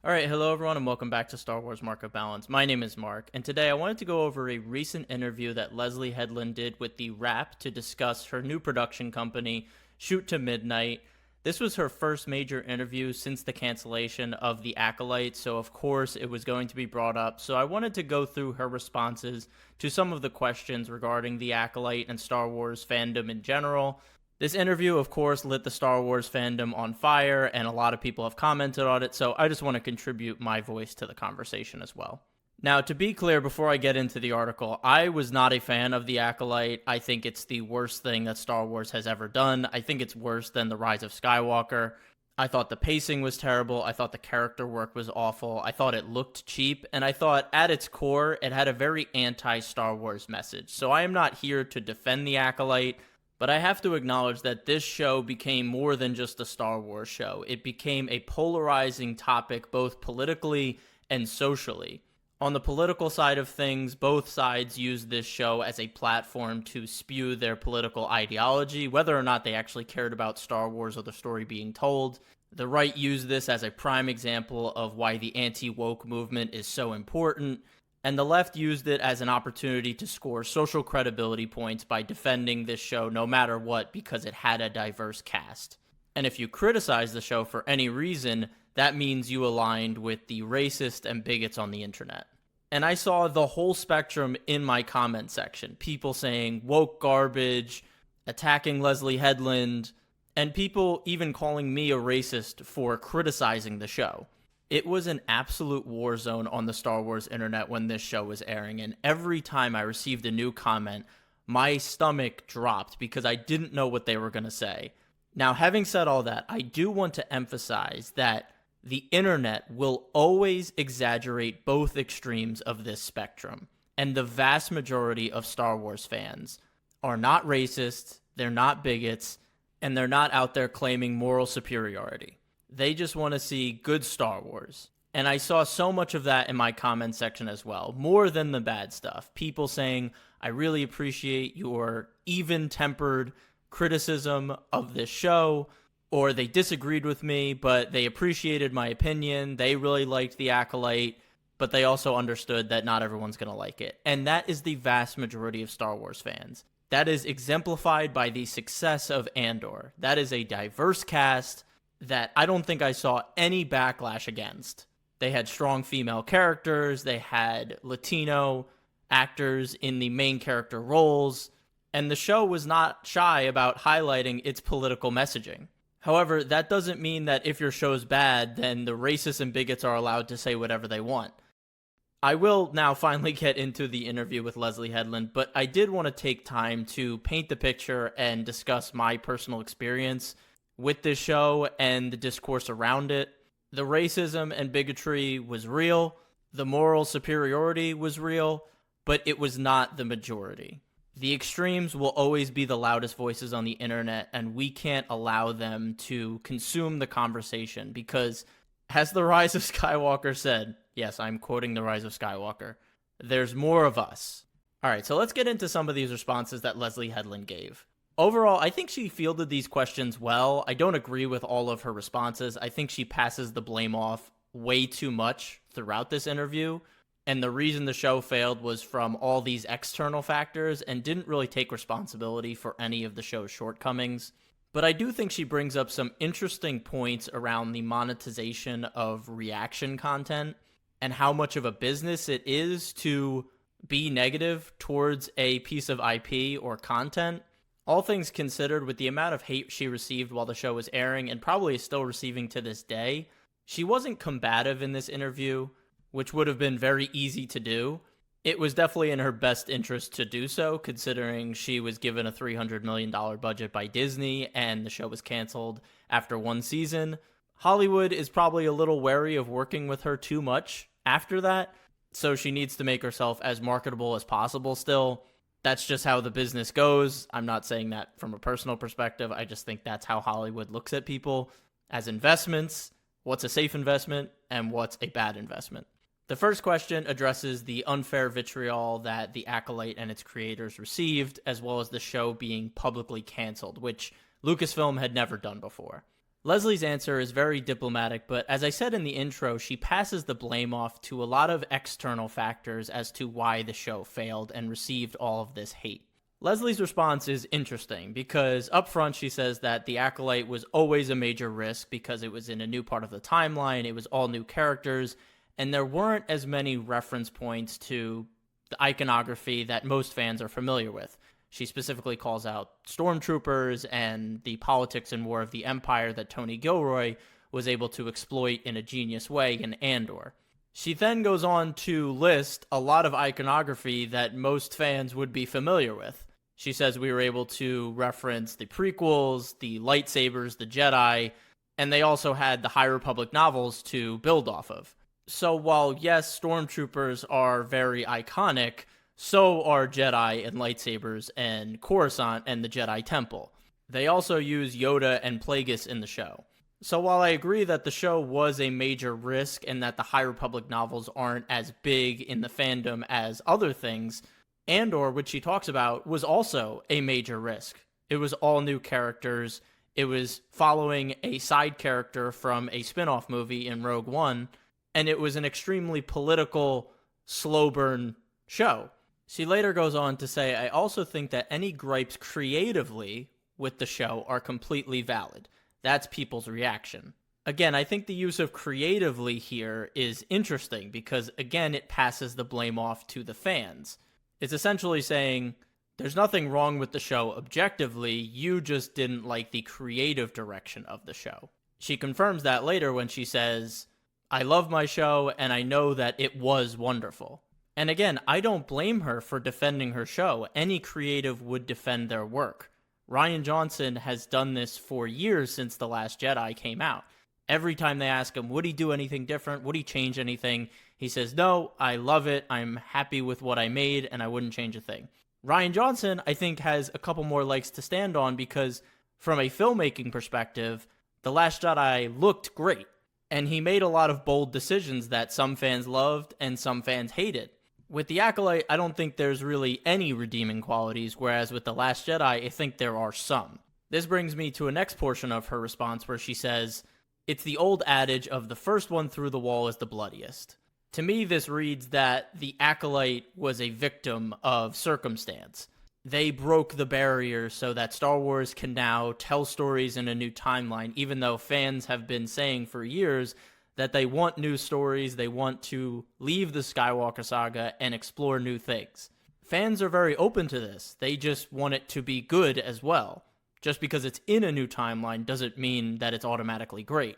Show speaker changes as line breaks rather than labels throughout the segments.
Alright, hello everyone and welcome back to Star Wars Mark of Balance. My name is Mark, and today I wanted to go over a recent interview that Leslye Headland did with The Wrap to discuss her new production company, Shoot to Midnight. This was her first major interview since the cancellation of The Acolyte, so of course it was going to be brought up. So I wanted to go through her responses to some of the questions regarding The Acolyte and Star Wars fandom in general. This interview, of course, lit the Star Wars fandom on fire, and a lot of people have commented on it, so I just want to contribute my voice to the conversation as well. Now, to be clear, before I get into the article, I was not a fan of The Acolyte. I think it's the worst thing that Star Wars has ever done. I think it's worse than The Rise of Skywalker. I thought the pacing was terrible. I thought the character work was awful. I thought it looked cheap. And I thought at its core, it had a very anti-Star Wars message. So I am not here to defend The Acolyte. But I have to acknowledge that this show became more than just a Star Wars show. It became a polarizing topic both politically and socially. On the political side of things, both sides used this show as a platform to spew their political ideology, whether or not they actually cared about Star Wars or the story being told. The right used this as a prime example of why the anti-woke movement is so important. And the left used it as an opportunity to score social credibility points by defending this show no matter what because it had a diverse cast. And if you criticize the show for any reason, that means you aligned with the racist and bigots on the internet. And I saw the whole spectrum in my comment section. People saying woke garbage, attacking Leslye Headland, and people even calling me a racist for criticizing the show. It was an absolute war zone on the Star Wars internet when this show was airing, and every time I received a new comment, my stomach dropped because I didn't know what they were going to say. Now, having said all that, I do want to emphasize that the internet will always exaggerate both extremes of this spectrum, and the vast majority of Star Wars fans are not racist, they're not bigots, and they're not out there claiming moral superiority. They just want to see good Star Wars. And I saw so much of that in my comment section as well, more than the bad stuff. People saying, I really appreciate your even-tempered criticism of this show, or they disagreed with me, but they appreciated my opinion. They really liked The Acolyte, but they also understood that not everyone's going to like it. And that is the vast majority of Star Wars fans. That is exemplified by the success of Andor. That is a diverse cast that I don't think I saw any backlash against. They had strong female characters, they had Latino actors in the main character roles, and the show was not shy about highlighting its political messaging. However, that doesn't mean that if your show's bad, then the racists and bigots are allowed to say whatever they want. I will now finally get into the interview with Leslye Headland, but I did want to take time to paint the picture and discuss my personal experience with this show and the discourse around it. The racism and bigotry was real, the moral superiority was real, but it was not the majority. The extremes will always be the loudest voices on the internet, and we can't allow them to consume the conversation because, as The Rise of Skywalker said, yes, I'm quoting The Rise of Skywalker, there's more of us. Alright, so let's get into some of these responses that Leslye Headland gave. Overall, I think she fielded these questions well. I don't agree with all of her responses. I think she passes the blame off way too much throughout this interview. And the reason the show failed was from all these external factors and didn't really take responsibility for any of the show's shortcomings. But I do think she brings up some interesting points around the monetization of reaction content and how much of a business it is to be negative towards a piece of IP or content. All things considered, with the amount of hate she received while the show was airing, and probably is still receiving to this day, she wasn't combative in this interview, which would have been very easy to do. It was definitely in her best interest to do so, considering she was given a $300 million budget by Disney, and the show was canceled after one season. Hollywood is probably a little wary of working with her too much after that, so she needs to make herself as marketable as possible still. That's just how the business goes. I'm not saying that from a personal perspective. I just think that's how Hollywood looks at people as investments. What's a safe investment and what's a bad investment? The first question addresses the unfair vitriol that The Acolyte and its creators received, as well as the show being publicly canceled, which Lucasfilm had never done before. Leslie's answer is very diplomatic, but as I said in the intro, she passes the blame off to a lot of external factors as to why the show failed and received all of this hate. Leslie's response is interesting because up front she says that the Acolyte was always a major risk because it was in a new part of the timeline, it was all new characters, and there weren't as many reference points to the iconography that most fans are familiar with. She specifically calls out stormtroopers and the politics and war of the Empire that Tony Gilroy was able to exploit in a genius way in Andor. She then goes on to list a lot of iconography that most fans would be familiar with. She says we were able to reference the prequels, the lightsabers, the Jedi, and they also had the High Republic novels to build off of. So while yes, stormtroopers are very iconic, so are Jedi and lightsabers and Coruscant and the Jedi Temple. They also use Yoda and Plagueis in the show. So while I agree that the show was a major risk and that the High Republic novels aren't as big in the fandom as other things, Andor, which she talks about, was also a major risk. It was all new characters. It was following a side character from a spin-off movie in Rogue One, and it was an extremely political, slow burn show. She later goes on to say, I also think that any gripes creatively with the show are completely valid. That's people's reaction. Again, I think the use of creatively here is interesting because, again, it passes the blame off to the fans. It's essentially saying, there's nothing wrong with the show objectively, you just didn't like the creative direction of the show. She confirms that later when she says, I love my show and I know that it was wonderful. And again, I don't blame her for defending her show. Any creative would defend their work. Rian Johnson has done this for years since The Last Jedi came out. Every time they ask him, would he do anything different? Would he change anything? He says, no, I love it. I'm happy with what I made and I wouldn't change a thing. Rian Johnson, I think, has a couple more legs to stand on because from a filmmaking perspective, The Last Jedi looked great. And he made a lot of bold decisions that some fans loved and some fans hated. With The Acolyte, I don't think there's really any redeeming qualities, whereas with The Last Jedi, I think there are some. This brings me to a next portion of her response where she says, it's the old adage of the first one through the wall is the bloodiest. To me, this reads that The Acolyte was a victim of circumstance. They broke the barrier so that Star Wars can now tell stories in a new timeline, even though fans have been saying for years that they want new stories, they want to leave the Skywalker saga and explore new things. Fans are very open to this. They just want it to be good as well. Just because it's in a new timeline doesn't mean that it's automatically great.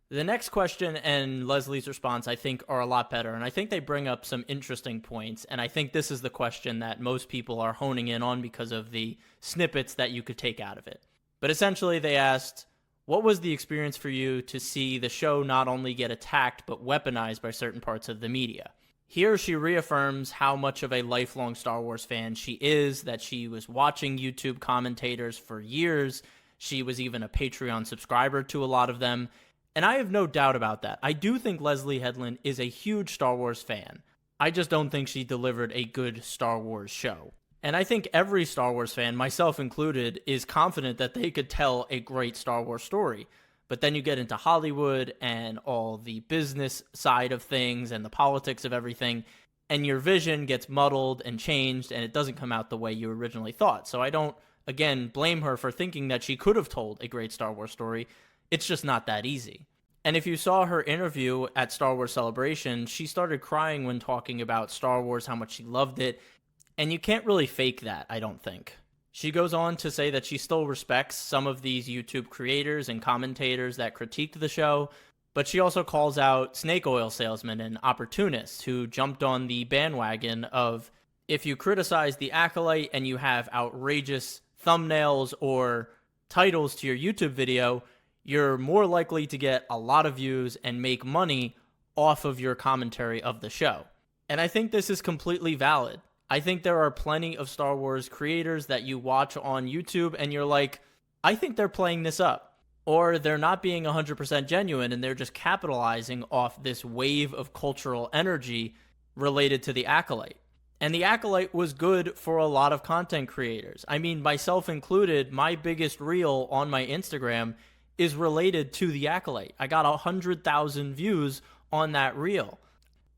The next question and Leslie's response, I think, are a lot better, and I think they bring up some interesting points, and I think this is the question that most people are honing in on because of the snippets that you could take out of it. But essentially, they asked, what was the experience for you to see the show not only get attacked but weaponized by certain parts of the media? Here she reaffirms how much of a lifelong Star Wars fan she is, that she was watching YouTube commentators for years. She was even a Patreon subscriber to a lot of them. And I have no doubt about that. I do think Lelsye Headland is a huge Star Wars fan. I just don't think she delivered a good Star Wars show. And I think every Star Wars fan, myself included, is confident that they could tell a great Star Wars story. But then you get into Hollywood and all the business side of things and the politics of everything, and your vision gets muddled and changed, and it doesn't come out the way you originally thought. So I don't, again, blame her for thinking that she could have told a great Star Wars story. It's just not that easy. And if you saw her interview at Star Wars Celebration, she started crying when talking about Star Wars, how much she loved it. And you can't really fake that, I don't think. She goes on to say that she still respects some of these YouTube creators and commentators that critiqued the show, but she also calls out snake oil salesmen and opportunists who jumped on the bandwagon of, if you criticize the Acolyte and you have outrageous thumbnails or titles to your YouTube video, you're more likely to get a lot of views and make money off of your commentary of the show. And I think this is completely valid. I think there are plenty of Star Wars creators that you watch on YouTube and you're like, I think they're playing this up. Or they're not being 100% genuine and they're just capitalizing off this wave of cultural energy related to the Acolyte. And the Acolyte was good for a lot of content creators. I mean, myself included, my biggest reel on my Instagram is related to the Acolyte. I got 100,000 views on that reel.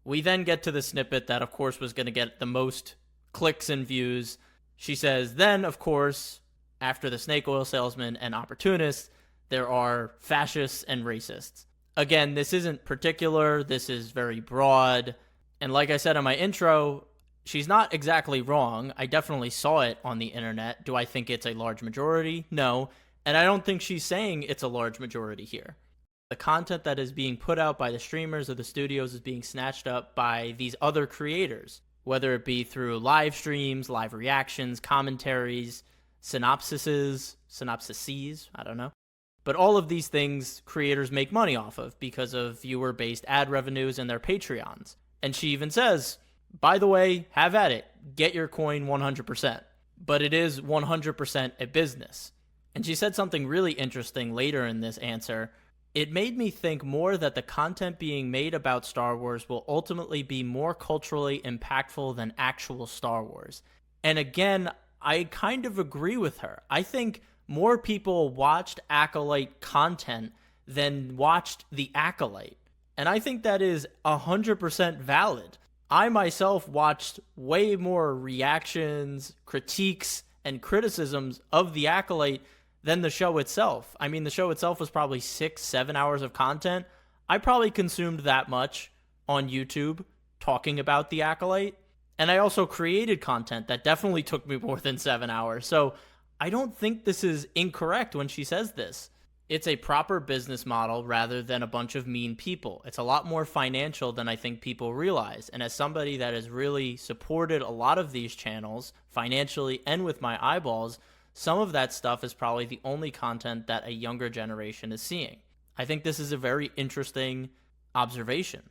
We then get to the snippet that, of course, was going to get the most clicks and views. She says, then, of course, after the snake oil salesman and opportunists, there are fascists and racists. Again, this isn't particular. This is very broad. And like I said in my intro, she's not exactly wrong. I definitely saw it on the internet. Do I think it's a large majority? No. And I don't think she's saying it's a large majority here. The content that is being put out by the streamers or the studios is being snatched up by these other creators, whether it be through live streams, live reactions, commentaries, synopsises, I don't know. But all of these things creators make money off of because of viewer-based ad revenues and their Patreons. And she even says, by the way, have at it. Get your coin 100%. But it is 100% a business. And she said something really interesting later in this answer. It made me think more that the content being made about Star Wars will ultimately be more culturally impactful than actual Star Wars. And again, I kind of agree with her. I think more people watched Acolyte content than watched The Acolyte. And I think that is 100% valid. I myself watched way more reactions, critiques, and criticisms of The Acolyte than the show itself. I mean, the show itself was probably 6-7 hours of content. I probably consumed that much on YouTube talking about The Acolyte. And I also created content that definitely took me more than 7 hours. So I don't think this is incorrect when she says this. It's a proper business model rather than a bunch of mean people. It's a lot more financial than I think people realize. And as somebody that has really supported a lot of these channels financially and with my eyeballs, some of that stuff is probably the only content that a younger generation is seeing. I think this is a very interesting observation.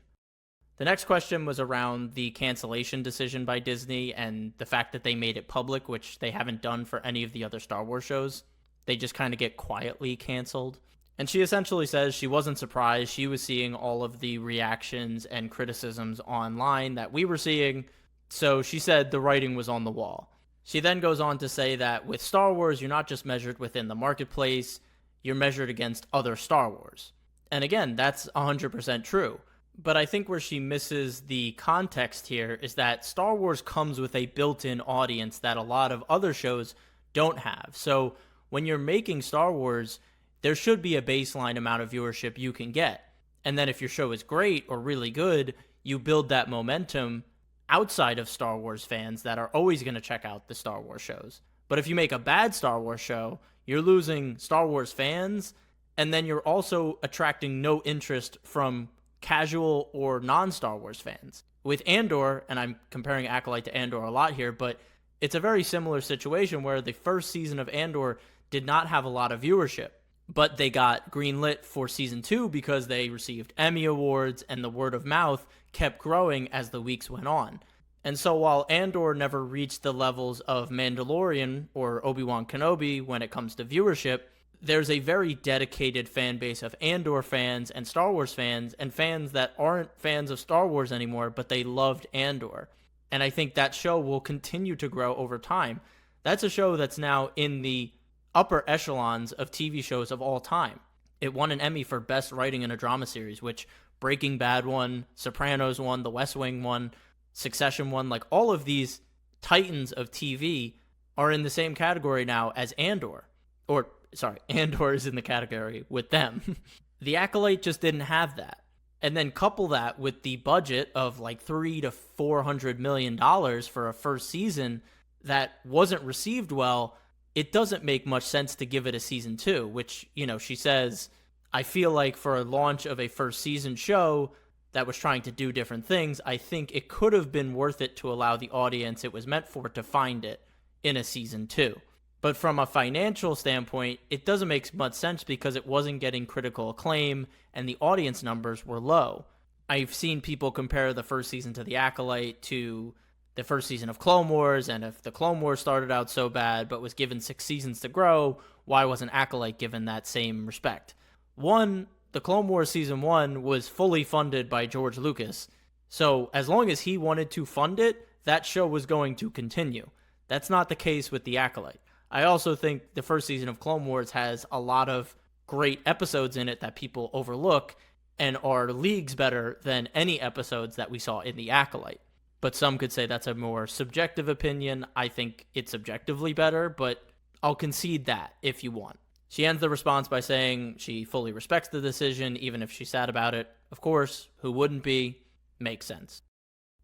The next question was around the cancellation decision by Disney and the fact that they made it public, which they haven't done for any of the other Star Wars shows. They just kind of get quietly canceled. And she essentially says she wasn't surprised. She was seeing all of the reactions and criticisms online that we were seeing. So she said the writing was on the wall. She then goes on to say that with Star Wars, you're not just measured within the marketplace, you're measured against other Star Wars. And again, that's 100% true. But I think where she misses the context here is that Star Wars comes with a built-in audience that a lot of other shows don't have. So when you're making Star Wars, there should be a baseline amount of viewership you can get. And then if your show is great or really good, you build that momentum outside of Star Wars fans that are always going to check out the Star Wars shows. But if you make a bad Star Wars show, you're losing Star Wars fans, and then you're also attracting no interest from casual or non-Star Wars fans. With Andor, and I'm comparing Acolyte to Andor a lot here, but it's a very similar situation where the first season of Andor did not have a lot of viewership, but they got greenlit for season 2 because they received Emmy Awards and the word of mouth kept growing as the weeks went on. And so while Andor never reached the levels of Mandalorian or Obi-Wan Kenobi when it comes to viewership, there's a very dedicated fan base of Andor fans and Star Wars fans and fans that aren't fans of Star Wars anymore, but they loved Andor. And I think that show will continue to grow over time. That's a show that's now in the upper echelons of TV shows of all time. It won an Emmy for Best Writing in a Drama Series, which Breaking Bad won, Sopranos won, The West Wing won, Succession won. Like, all of these titans of TV are in the same category now as Andor. Andor is in the category with them. The Acolyte just didn't have that. And then couple that with the budget of like $300 to $400 million for a first season that wasn't received well, it doesn't make much sense to give it a season 2, which, she says, I feel like for a launch of a first season show that was trying to do different things, I think it could have been worth it to allow the audience it was meant for to find it in a season 2. But from a financial standpoint, it doesn't make much sense because it wasn't getting critical acclaim and the audience numbers were low. I've seen people compare the first season to The Acolyte to the first season of Clone Wars, and if the Clone Wars started out so bad but was given 6 seasons to grow, why wasn't Acolyte given that same respect? One, the Clone Wars Season 1 was fully funded by George Lucas, so as long as he wanted to fund it, that show was going to continue. That's not the case with The Acolyte. I also think the first season of Clone Wars has a lot of great episodes in it that people overlook and are leagues better than any episodes that we saw in The Acolyte. But some could say that's a more subjective opinion. I think it's subjectively better, but I'll concede that if you want. She ends the response by saying she fully respects the decision, even if she's sad about it. Of course, who wouldn't be? Makes sense.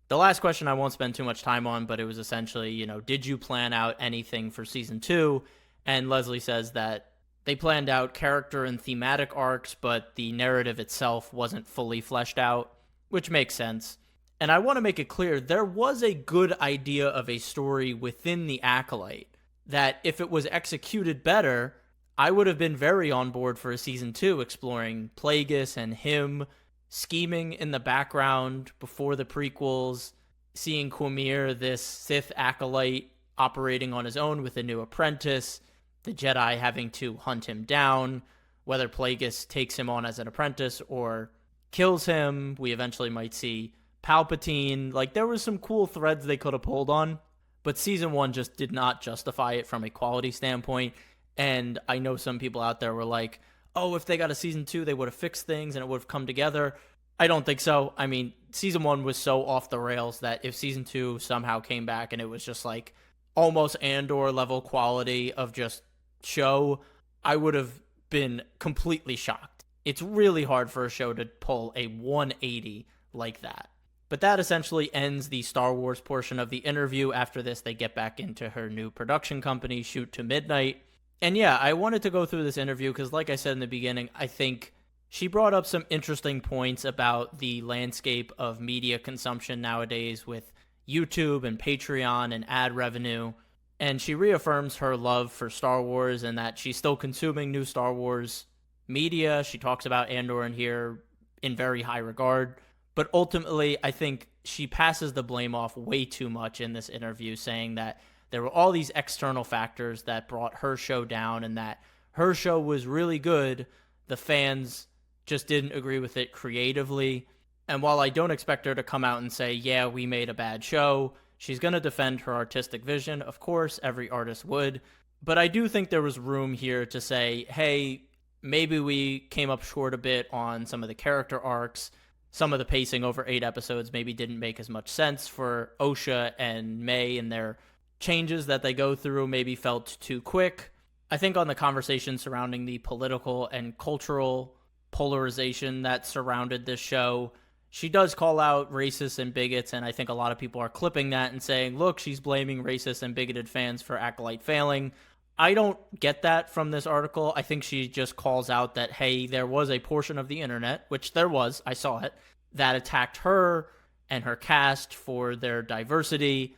The last question I won't spend too much time on, but it was essentially, did you plan out anything for season 2? And Leslye says that they planned out character and thematic arcs, but the narrative itself wasn't fully fleshed out, which makes sense. And I want to make it clear, there was a good idea of a story within The Acolyte that if it was executed better, I would have been very on board for a season 2, exploring Plagueis and him scheming in the background before the prequels, seeing Quamir, this Sith acolyte, operating on his own with a new apprentice, the Jedi having to hunt him down, whether Plagueis takes him on as an apprentice or kills him. We eventually might see Palpatine. Like, there was some cool threads they could have pulled on, but season 1 just did not justify it from a quality standpoint. And I know some people out there were like, oh, if they got a season 2, they would have fixed things and it would have come together. I don't think so. I mean, season 1 was so off the rails that if season 2 somehow came back and it was just like almost Andor level quality of just show, I would have been completely shocked. It's really hard for a show to pull a 180 like that. But that essentially ends the Star Wars portion of the interview. After this, they get back into her new production company, Shoot to Midnight. And yeah, I wanted to go through this interview because, like I said in the beginning, I think she brought up some interesting points about the landscape of media consumption nowadays with YouTube and Patreon and ad revenue. And she reaffirms her love for Star Wars and that she's still consuming new Star Wars media. She talks about Andor in here in very high regard. But ultimately, I think she passes the blame off way too much in this interview, saying that there were all these external factors that brought her show down and that her show was really good. The fans just didn't agree with it creatively. And while I don't expect her to come out and say, yeah, we made a bad show, she's going to defend her artistic vision. Of course, every artist would. But I do think there was room here to say, hey, maybe we came up short a bit on some of the character arcs. Some of the pacing over 8 episodes maybe didn't make as much sense for Osha and May and their changes that they go through maybe felt too quick. I think on the conversation surrounding the political and cultural polarization that surrounded this show, she does call out racists and bigots, and I think a lot of people are clipping that and saying, look, she's blaming racist and bigoted fans for Acolyte failing. I don't get that from this article. I think she just calls out that, hey, there was a portion of the internet, which there was, I saw it, that attacked her and her cast for their diversity,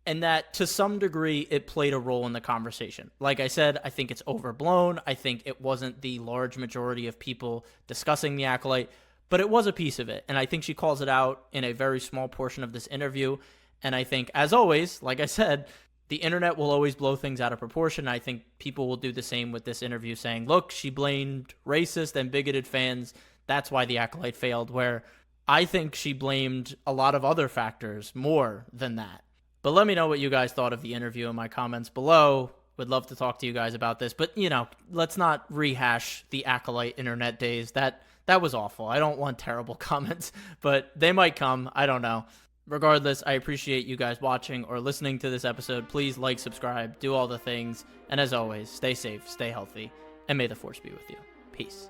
and that to some degree it played a role in the conversation. Like I said, I think it's overblown. I think it wasn't the large majority of people discussing the Acolyte, but it was a piece of it. And I think she calls it out in a very small portion of this interview. And I think, as always, like I said, the internet will always blow things out of proportion. I think people will do the same with this interview, saying, look, she blamed racist and bigoted fans. That's why the Acolyte failed, where I think she blamed a lot of other factors more than that. But let me know what you guys thought of the interview in my comments below. Would love to talk to you guys about this. But, let's not rehash the Acolyte internet days. That was awful. I don't want terrible comments, but they might come. I don't know. Regardless, I appreciate you guys watching or listening to this episode. Please like, subscribe, do all the things. And as always, stay safe, stay healthy, and may the Force be with you. Peace.